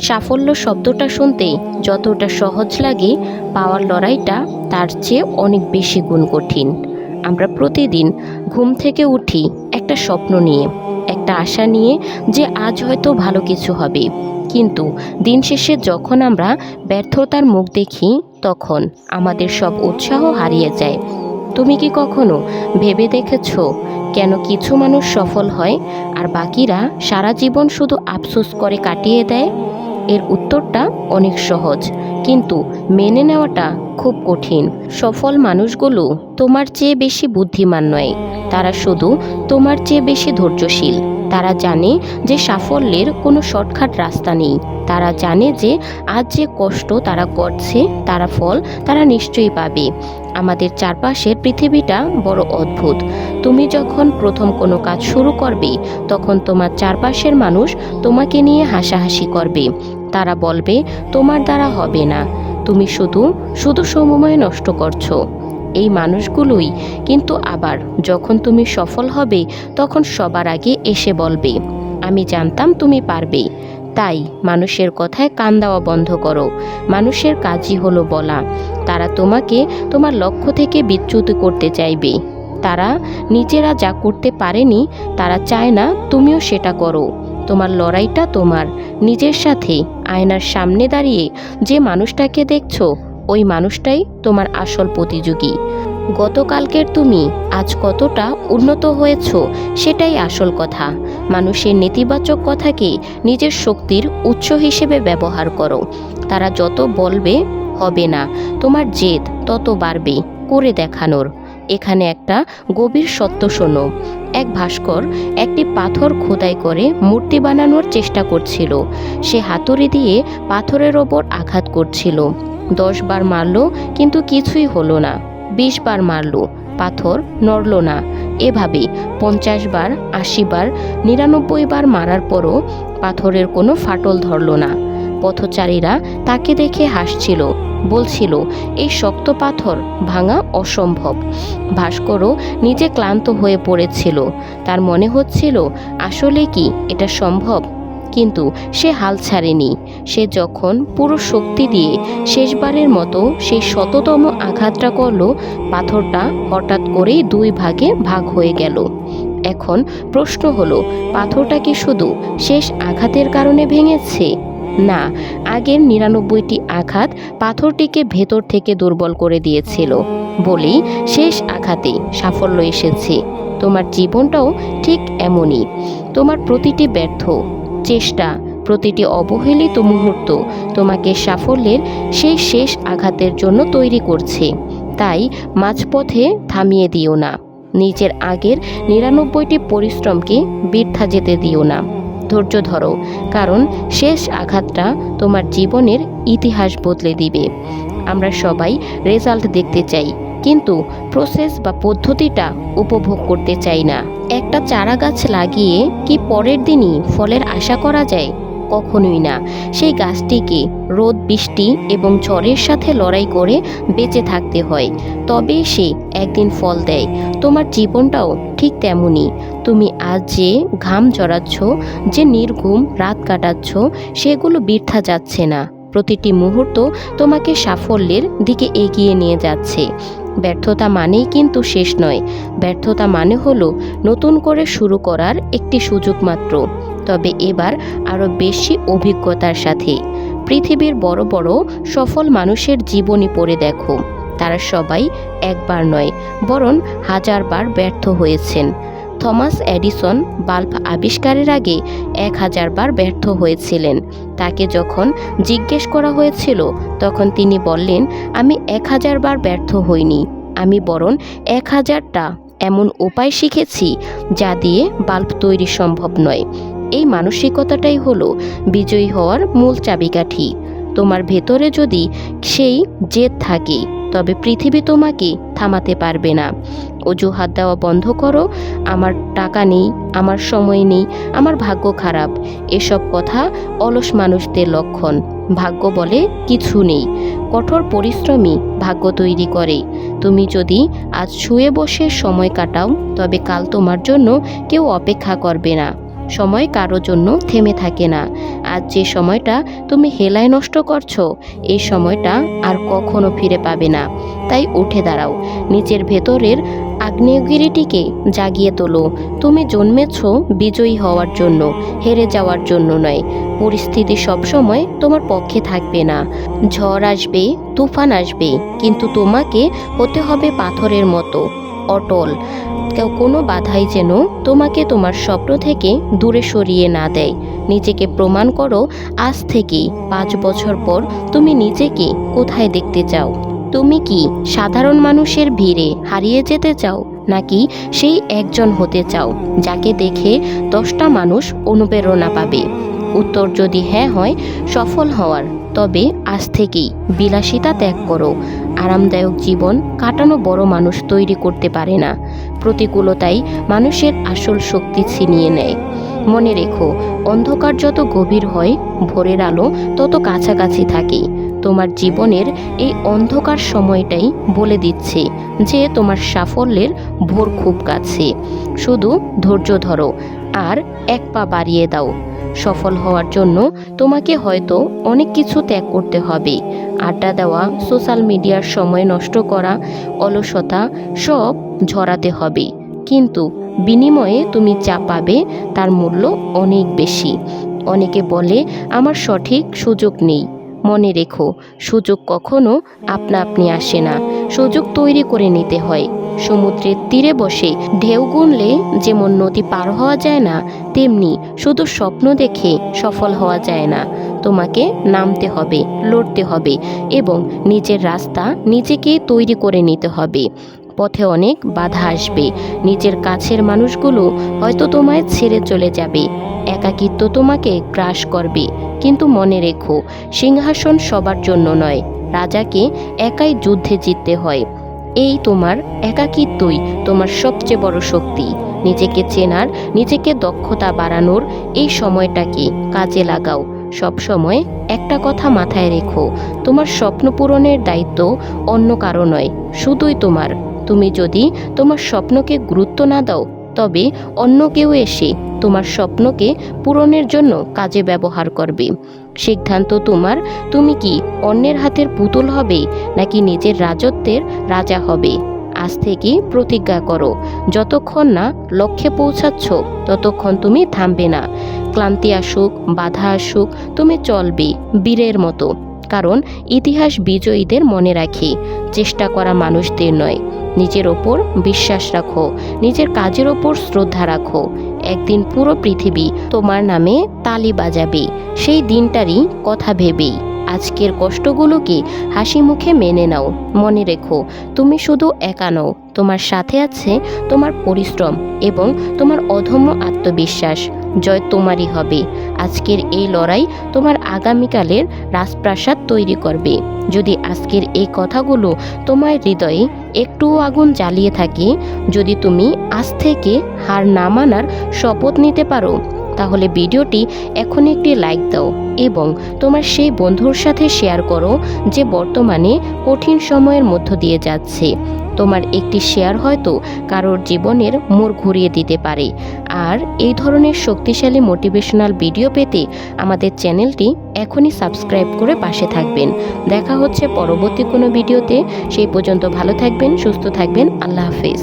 সাফল্য শব্দটা শুনতে যতটা সহজ লাগে, পাওয়ার লড়াইটা তার চেয়ে অনেক বেশি গুণ কঠিন। আমরা প্রতিদিন ঘুম থেকে উঠি একটা স্বপ্ন নিয়ে, একটা আশা নিয়ে যে আজ হয়তো ভালো কিছু হবে। কিন্তু দিন শেষে যখন আমরা ব্যর্থতার মুখ দেখি, তখন আমাদের সব উৎসাহ হারিয়ে যায়। তুমি কি কখনো ভেবে দেখেছো কেন কিছু মানুষ সফল হয় আর বাকিরা সারা জীবন শুধু আফসোস করে কাটিয়ে দেয়? এর উত্তরটা অনেক সহজ, কিন্তু মেনে নেওয়াটা খুব কঠিন। সফল মানুষগুলো তোমার চেয়ে বেশি বুদ্ধিমান নয়, তারা শুধু তোমার চেয়ে বেশি ধৈর্যশীল। তারা জানে যে সাফল্যের কোনো শর্টকাট রাস্তা নেই। তারা জানে যে আজ যে কষ্ট তারা করছে তারা ফল তারা নিশ্চয়ই পাবে। আমাদের চারপাশের পৃথিবীটা বড় অদ্ভুত। তুমি যখন প্রথম কোনো কাজ শুরু করবে, তখন তোমার চারপাশের মানুষ তোমাকে নিয়ে হাসাহাসি করবে। তারা বলবে তোমার দ্বারা হবে না, তুমি শুধু শুধু সময় নষ্ট করছো। এই মানুষগুলোই কিন্তু আবার যখন তুমি সফল হবে, তখন সবার আগে এসে বলবে আমি জানতাম তুমি পারবে। তাই মানুষের কথায় কান দেওয়া বন্ধ করো। মানুষের কাজই হলো বলা। তারা তোমাকে তোমার লক্ষ্য থেকে বিচ্যুত করতে চাইবে। তারা নিজেরা যা করতে পারেনি, তারা চায় না তুমিও সেটা করো। তোমার লড়াইটা তোমার নিজের সাথে। আয়নার সামনে দাঁড়িয়ে যে মানুষটাকে দেখছো, ওই মানুষটাই তোমার আসল প্রতিযোগী। গতকালকের তুমি আজ কতটা উন্নত হয়েছো, সেটাই আসল কথা। মানুষের নেতিবাচক কথাকে নিজের শক্তির উৎস হিসেবে ব্যবহার করো। তারা যত বলবে হবে না, তোমার জেদ তত বাড়বে করে দেখানোর। এখানে একটা গভীর সত্য শোনো। এক ভাস্কর একটি পাথর খোদাই করে মূর্তি বানানোর চেষ্টা করছিল। সে হাতুড়ি দিয়ে পাথরের ওপর আঘাত করছিল। 10 বার মারল, কিন্তু কিছুই হলো না। 20 বার মারল, পাথর নড়ল না। এভাবে 50 বার, 80 বার, 99 বার মারার পরও পাথরের কোনো ফাটল ধরল না। পথচারীরা তাকে দেখে হাসছিল, বলছিল এই শক্ত পাথর ভাঙা অসম্ভব। ভাস্করও নিজে ক্লান্ত হয়ে পড়েছিল। তার মনে হচ্ছিল আসলে কি এটা সম্ভব? কিন্তু সে হাল ছাড়েনি। সে যখন পুরো শক্তি দিয়ে শেষবারের মতো সেই শততম আঘাতটা করল, পাথরটা হঠাৎ করেই 2 ভাগে ভাগ হয়ে গেল। এখন প্রশ্ন হলো, পাথরটা কি শুধু শেষ আঘাতের কারণে ভেঙেছে? না, আগের 99টি আঘাত পাথরটিকে ভেতর থেকে দুর্বল করে দিয়েছিল বলেই শেষ আঘাতে সাফল্য এসেছে। তোমার জীবনটাও ঠিক এমনই। তোমার প্রতিটি ব্যর্থ চেষ্টা, প্রতিটি অবহেলিত মুহূর্ত তোমাকে সাফল্যের সেই শেষ আঘাতের জন্য তৈরি করছে। তাই মাঝপথে থামিয়ে দিও না। নিজের আগের 99টি পরিশ্রমকে বৃথা যেতে দিও না। ধৈর্য ধরো, কারণ শেষ আঘাতটা তোমার জীবনের ইতিহাস বদলে দিবে। আমরা সবাই রেজাল্ট দেখতে চাই, কিন্তু প্রসেস বা পদ্ধতিটা উপভোগ করতে চাই না। একটা চারা গাছ লাগিয়ে কি পরের দিনই ফলের আশা করা যায়? কখনোই না। সেই গাছটিকে রোদ, বৃষ্টি এবং ঝড়ের সাথে লড়াই করে বেঁচে থাকতে হয়, তবে সে একদিন ফল দেয়। তোমার জীবনটাও ঠিক তেমনই। তুমি আজ যে ঘাম ঝরাচ্ছ, যে নির্ঘুম রাত কাটাচ্ছ, সেগুলো বৃথা যাচ্ছে না। প্রতিটি মুহূর্ত তোমাকে সাফল্যের দিকে এগিয়ে নিয়ে যাচ্ছে। ব্যর্থতা মানেই কিন্তু শেষ নয়। ব্যর্থতা মানে হলো নতুন করে শুরু করার একটি সুযোগ মাত্র, তবে এবার আরও বেশি অভিজ্ঞতার সাথে। পৃথিবীর বড় বড় সফল মানুষের জীবনী পড়ে দেখো। তারা সবাই একবার নয়, বরং 1000 বার ব্যর্থ হয়েছেন। থমাস এডিসন বাল্ব আবিষ্কারের আগে 1000 বার ব্যর্থ হয়েছিলেন। তাকে যখন জিজ্ঞেস করা হয়েছিল, তখন তিনি বললেন, আমি 1000 বার ব্যর্থ হইনি, আমি বরং 1000টা এমন উপায় শিখেছি যা দিয়ে বাল্ব তৈরি সম্ভব নয়। এই মানসিকতাটাই হলো বিজয়ী হওয়ার মূল চাবিকাঠি। তোমার ভেতরে যদি সেই জেদ থাকে, তবে পৃথিবী তোমাকে থামাতে পারবে না। অজুহাত দেওয়া বন্ধ করো। আমার টাকা নেই, আমার সময় নেই, আমার ভাগ্য খারাপ। এসব কথা অলস মানুষদের লক্ষণ। ভাগ্য বলে কিছু নেই। কঠোর পরিশ্রমী ভাগ্য তৈরি করে। তুমি যদি আজ শুয়ে বসে সময় কাটাও, তবে কাল তোমার জন্য কেউ অপেক্ষা করবে না। সময় কারো জন্য থেমে থাকে না। আজ যে সময়টা তুমি হেলায় নষ্ট করছো, এই সময়টা আর কখনো ফিরে পাবে না। তাই উঠে দাঁড়াও, নিজের ভেতরের আগ্নেয়গিরিটিকে জাগিয়ে তোলো। তুমি জন্মেছ বিজয়ী হওয়ার জন্য, হেরে যাওয়ার জন্য নয়। পরিস্থিতি সবসময় তোমার পক্ষে থাকবে না। ঝড় আসবে, তুফান আসবে, কিন্তু তোমাকে হতে হবে পাথরের মতো অটল। কোনো বাধাই যেন তোমাকে তোমার স্বপ্ন থেকে দূরে সরিয়ে না দেয়। নিজেকে প্রমাণ করো আজ থেকেই। 5 বছর পর তুমি নিজেকে কোথায় দেখতে চাও? তুমি কি সাধারণ মানুষের ভিড়ে হারিয়ে যেতে চাও, নাকি সেই একজন হতে চাও যাকে দেখে 10টা মানুষ অনুপ্রেরণা পাবে? উত্তর যদি হ্যাঁ হয় সফল হওয়ার, তবে আজ থেকেই বিলাসিতা ত্যাগ করো। আরামদায়ক জীবন কাটানো বড় মানুষ তৈরি করতে পারে না, প্রতিকূলতাই মানুষের আসল শক্তি ছিনিয়ে নেয়। মনে রেখো, অন্ধকার যত গভীর হয়, ভোরের আলো তত কাছাকাছি থাকে। তোমার জীবনের এই অন্ধকার সময়টাই বলে দিচ্ছে যে তোমার সাফল্যের ভোর খুব কাছে। শুধু ধৈর্য ধরো আর এক পা বাড়িয়ে দাও। সফল হওয়ার জন্য তোমাকে হয়তো অনেক কিছু ত্যাগ করতে হবে। আড্ডা দেওয়া, সোশ্যাল মিডিয়ার সময় নষ্ট করা, অলসতা সব ঝরাতে হবে। কিন্তু বিনিময়ে তুমি যা পাবে তার মূল্য অনেক বেশি। অনেকে বলে আমার সঠিক সুযোগ নেই। মনে রেখো, সুযোগ কখনো আপনা আপনি আসে না, সুযোগ তৈরি করে নিতে হয়। সমুদ্রের তীরে বসে ঢেউ গুনলে যেমন নদী পার হওয়া যায় না, তেমনি শুধু স্বপ্ন দেখে সফল হওয়া যায় না। তোমাকে নামতে হবে, লড়তে হবে এবং নিজের রাস্তা নিজেকেই তৈরি করে নিতে হবে। পথে অনেক বাধা আসবে, নিজের কাছের মানুষগুলো হয়তো তোমায় ছেড়ে চলে যাবে, একাকিত্ব তোমাকে গ্রাস করবে। কিন্তু মনে রেখো, সিংহাসন সবার জন্য নয়, রাজাকে একাই যুদ্ধে জিততে হয়। এই তোমার একাকিত্বই তোমার সবচেয়ে বড় শক্তি। নিজেকে চেনার, নিজেকে দক্ষতা বাড়ানোর এই সময়টাকে কাজে লাগাও। সব সময় একটা কথা মাথায় রেখো, তোমার স্বপ্ন পূরণের দায়িত্ব অন্য কারো নয়, শুধুই তোমার। তুমি যদি তোমার স্বপ্নকে গুরুত্ব না দাও, তবে অন্য কেউ এসে তোমার স্বপ্নকে পূরণের জন্য কাজে ব্যবহার করবে। সিদ্ধান্ত তোমার। তুমি কি অন্যের হাতের পুতুল হবে, নাকি নিজের রাজত্বের রাজা হবে? আজ থেকে প্রতিজ্ঞা করো, যতক্ষণ না লক্ষ্যে পৌঁছাচ্ছ ততক্ষণ তুমি থামবে না। ক্লান্তি আসুক, বাধা আসুক, তুমি চলবে বীরের মতো। কারণ ইতিহাস বিজয়ীদের মনে রাখে, চেষ্টা করা মানুষদের নয়। নিজের ওপর বিশ্বাস রাখো, নিজের কাজের ওপর শ্রদ্ধা রাখো। একদিন পুরো পৃথিবী তোমার নামে তালি বাজাবে, সেই দিনটারই কথা ভেবেই আজকের কষ্টগুলোকে হাসি মুখে মেনে নাও। মনে রেখো, তুমি শুধু একা নও, তোমার সাথে আছে তোমার পরিশ্রম এবং তোমার অদম্য আত্মবিশ্বাস। জয় তোমারই হবে। আজকের এই লড়াই তোমার আগামীকালের রাজপ্রাসাদ তৈরি করবে। যদি আজকের এই কথাগুলো তোমার হৃদয়ে একটুও আগুন জ্বালিয়ে থাকে, যদি তুমি আজ থেকে হার না মানার শপথ নিতে পারো, তাহলে ভিডিওটি এখন একটি লাইক দাও এবং তোমার সেই বন্ধুর সাথে শেয়ার করো যে বর্তমানে কঠিন সময়ের মধ্য দিয়ে যাচ্ছে। তোমার একটি শেয়ার হয়তো কারোর জীবনের মোড় ঘুরিয়ে দিতে পারে। আর এই ধরনের শক্তিশালী মোটিভেশনাল ভিডিও পেতে আমাদের চ্যানেলটি এখনই সাবস্ক্রাইব করে পাশে থাকবেন। দেখা হচ্ছে পরবর্তী কোনো ভিডিওতে। সেই পর্যন্ত ভালো থাকবেন, সুস্থ থাকবেন। আল্লাহ হাফেজ।